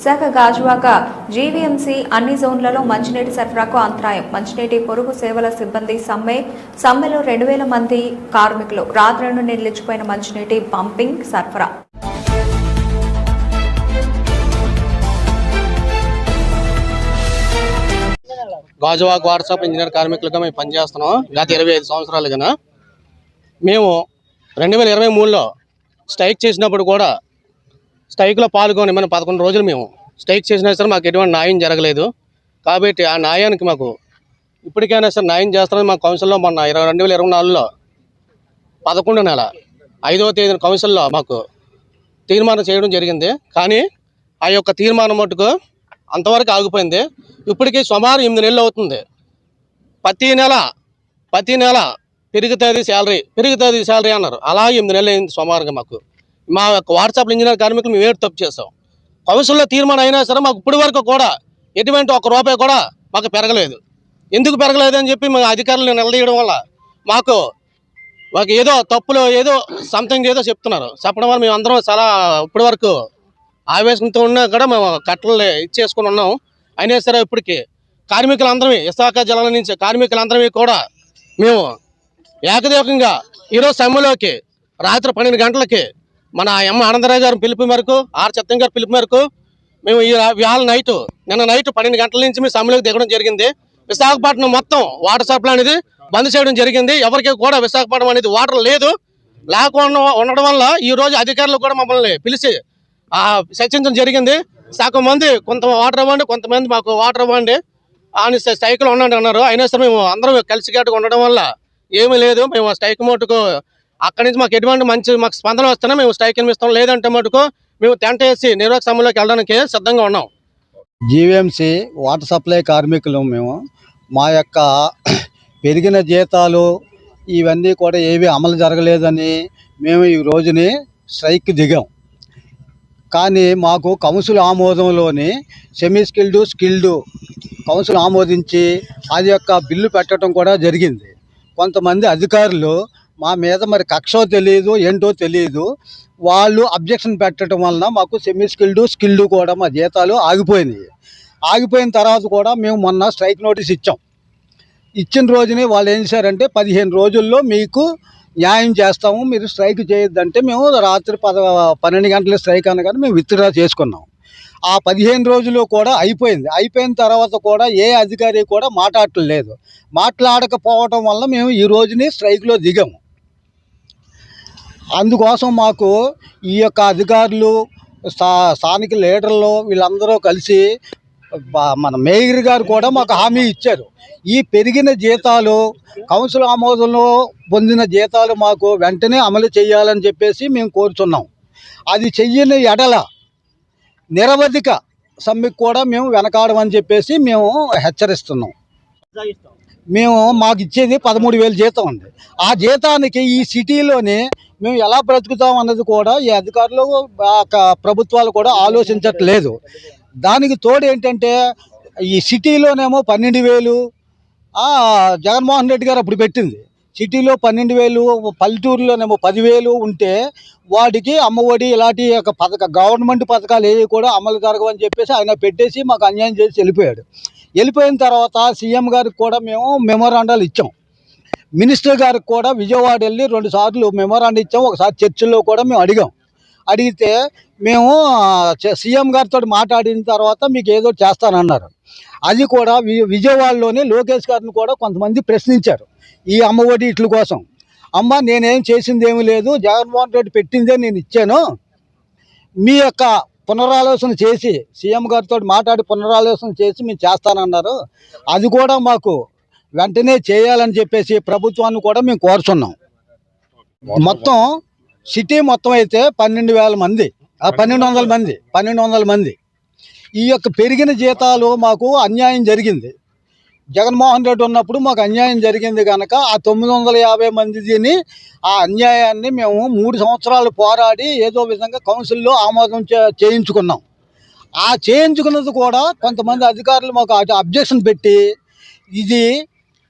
Visakha Gajuwaka GVMC అన్ని జోన్లలో మంచినీటి సరఫరాకు అంతరాయం. మంచినీటి పొరుగు సేవల సిబ్బంది సమ్మెలో 2000 మంది కార్మికులు. రాత్రి నుండి నిలిచిపోయిన మంచినీటి పంపింగ్ సరఫరా. గాజువాక వాట్సాప్ ఇంజనీర్ కార్మికులుగా మేము పనిచేస్తున్నాం. గత 25 సంవత్సరాలుగా మేము 2023లో స్ట్రైక్ చేసినప్పుడు కూడా స్ట్రైక్లో పాల్గొని మనం 11 రోజులు మేము స్ట్రైక్ చేసినా సరే మాకు ఎటువంటి న్యాయం జరగలేదు. కాబట్టి ఆ న్యాయానికి మాకు ఇప్పటికైనా సరే న్యాయం చేస్తారని మా కౌన్సిల్లో మొన్న 2024లో 11 నెల 5వ తేదీన కౌన్సిల్లో మాకు తీర్మానం చేయడం జరిగింది. కానీ ఆ యొక్క తీర్మానం మటుకు అంతవరకు ఆగిపోయింది. ఇప్పటికీ సుమారు 8 నెలలు అవుతుంది. ప్రతి నెల పెరుగుతుంది శాలరీ అన్నారు. అలా 8 నెలలు అయింది సుమారుగా. మాకు మా యొక్క వాట్సాప్ ఇంజనీర్ కార్మికులు మేము ఏడు తప్పు చేస్తాం. కౌన్సిల్లో తీర్మానం అయినా సరే మాకు ఇప్పటి వరకు కూడా ఎటువంటి ₹1 కూడా మాకు పెరగలేదు. ఎందుకు పెరగలేదు అని చెప్పి మా అధికారులు నిలదీయడం వల్ల మాకు ఏదో తప్పులు ఏదో సంథింగ్ ఏదో చెప్పడం వల్ల మేము అందరం చాలా ఇప్పటి వరకు ఆవేశంతో ఉన్నా కూడా మేము కట్టలు ఇచ్చేసుకుని ఉన్నాం. అయినా సరే ఇప్పటికీ కార్మికులందరమే విశాఖ జిల్లా నుంచి కార్మికులందరమే కూడా మేము ఏకదేకంగా ఈరోజు సమ్మెలోకి రాత్రి 12 గంటలకి మన ఎం ఆనందరావు గారి పిలుపు మేరకు సత్యం గారి పిలుపు మేరకు మేము నిన్న నైట్ 12 గంటల నుంచి మేము సమ్మెలోకి దిగడం జరిగింది. విశాఖపట్నం మొత్తం వాటర్ సప్లై అనేది బంద్ చేయడం జరిగింది. ఎవరికి కూడా విశాఖపట్నం అనేది వాటర్ లేకుండా ఉండడం వల్ల ఈ రోజు అధికారులు కూడా మమ్మల్ని పిలిచి చర్చించడం జరిగింది. సగం మంది కొంత వాటర్ ఇవ్వండి, కొంతమంది మాకు వాటర్ ఇవ్వండి అని స్ట్రైక్లో ఉండండి అన్నారు. అయినా సరే మేము అందరం కలిసికట్టుగా ఉండడం వల్ల ఏమీ లేదు. మేము స్ట్రైక్ మటుకు అక్కడి నుంచి మాకు ఎటువంటి మాకు స్పందన వస్తేనే మేము స్ట్రైక్ ఇస్తాం. లేదంటే మటుకు మేము టెంట్ వేసి నిర్వాహక సమ్మెలోకి వెళ్ళడానికి సిద్ధంగా ఉన్నాం. జీవీఎంసీ వాటర్ సప్లై కార్మికులు మేము మా యొక్క పెరిగిన జీతాలు ఇవన్నీ కూడా ఏవి అమలు జరగలేదని మేము ఈ రోజుని స్ట్రైక్ దిగాం. కానీ మాకు కౌన్సిల్ ఆమోదంలోని సెమీ స్కిల్డ్ కౌన్సిల్ ఆమోదించి అది యొక్క బిల్లు పెట్టడం కూడా జరిగింది. కొంతమంది అధికారులు మా మీద మరి కక్షో తెలియదు ఏంటో తెలియదు, వాళ్ళు అబ్జెక్షన్ పెట్టడం వలన మాకు సెమీ స్కిల్డ్ కూడా మా జీతాలు ఆగిపోయినాయి. ఆగిపోయిన తర్వాత కూడా మేము మొన్న స్ట్రైక్ నోటీస్ ఇచ్చిన రోజునే వాళ్ళు ఏం చేశారంటే 15 రోజుల్లో మీకు న్యాయం చేస్తాము, మీరు స్ట్రైక్ చేయొద్దంటే మేము రాత్రి 12 గంటల స్ట్రైక్ అనగానే మేము విత్డ్రా చేసుకున్నాం. ఆ 15 రోజులు కూడా అయిపోయిన తర్వాత కూడా ఏ అధికారి కూడా మాట్లాడలేదు. మాట్లాడకపోవటం వల్ల మేము ఈ రోజుని స్ట్రైక్లో దిగాము. అందుకోసం మాకు ఈ యొక్క అధికారులు స్థానిక లీడర్లు వీళ్ళందరూ కలిసి మన మేయర్ గారు కూడా మాకు హామీ ఇచ్చారు. ఈ పెరిగిన జీతాలు కౌన్సిల్ ఆమోదంలో పొందిన జీతాలు మాకు వెంటనే అమలు చేయాలని చెప్పేసి మేము కోరుతున్నాం. అది చెయ్యని ఎడల నిరవధిక సమ్మెకు కూడా మేము వెనకాడమని చెప్పేసి మేము హెచ్చరిస్తున్నాం. మాకు ఇచ్చేది 13,000 జీతం ఉంది. ఆ జీతానికి ఈ సిటీలోనే మేము ఎలా బ్రతుకుతాం అన్నది కూడా ఈ అధికారులు ప్రభుత్వాలు కూడా ఆలోచించట్లేదు. దానికి తోడు ఏంటంటే ఈ సిటీలోనేమో 12,000 జగన్మోహన్ రెడ్డి గారు అప్పుడు పెట్టింది. సిటీలో 12,000, పల్లెటూరులోనేమో 10,000 ఉంటే వాటికి అమ్మఒడి ఇలాంటి గవర్నమెంట్ పథకాలు ఏవి కూడా అమలు జరగవని చెప్పేసి ఆయన పెట్టేసి మాకు అన్యాయం చేసి వెళ్ళిపోయిన తర్వాత సీఎం గారికి కూడా మేము మెమోరాండాలు ఇచ్చాం. మినిస్టర్ గారికి కూడా విజయవాడ వెళ్ళి 2 సార్లు మెమోరాండం ఇచ్చాం. ఒకసారి చర్చిల్లో కూడా మేము అడిగితే మేము సీఎం గారితో మాట్లాడిన తర్వాత మీకు ఏదో చేస్తానన్నారు. అది కూడా విజయవాడలోనే లోకేష్ గారిని కూడా కొంతమంది ప్రశ్నించారు ఈ అమ్మఒడి ఇట్ల కోసం. అమ్మ నేనేం చేసింది ఏమీ లేదు, జగన్మోహన్ రెడ్డి పెట్టిందే నేను ఇచ్చాను, మీ యొక్క పునరాలోచన చేసి సీఎం గారితో మాట్లాడి పునరాలోచన చేసి మేము చేస్తానన్నారు. అది కూడా మాకు వెంటనే చేయాలని చెప్పేసి ప్రభుత్వాన్ని కూడా మేము కోరుతున్నాం. మొత్తం సిటీ మొత్తం అయితే 12,000 మంది 1200 మంది ఈ యొక్క పెరిగిన జీతాలు మాకు అన్యాయం జరిగింది. జగన్మోహన్ రెడ్డి ఉన్నప్పుడు మాకు అన్యాయం జరిగింది కనుక ఆ 950 మందిని ఆ అన్యాయాన్ని మేము 3 సంవత్సరాలు పోరాడి ఏదో విధంగా కౌన్సిల్లో ఆమోదం చేయించుకున్నాం. ఆ చేయించుకున్నది కూడా కొంతమంది అధికారులు మాకు అబ్జెక్షన్ పెట్టి ఇది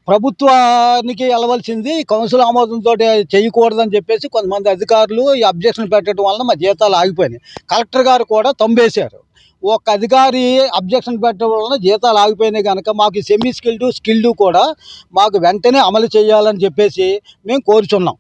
ప్రభుత్వానికి వెళ్ళవలసింది కౌన్సిల్ ఆమోదంతో చేయకూడదని చెప్పేసి కొంతమంది అధికారులు ఈ అబ్జెక్షన్ పెట్టడం వలన మా జీతాలు ఆగిపోయినాయి. కలెక్టర్ గారు కూడా తంబేశారు. ఒక అధికారి అబ్జెక్షన్ పెట్టడం వలన జీతాలు ఆగిపోయినాయి కనుక మాకు సెమీ స్కిల్డ్ కూడా మాకు వెంటనే అమలు చేయాలని చెప్పేసి మేము కోరుచున్నాం.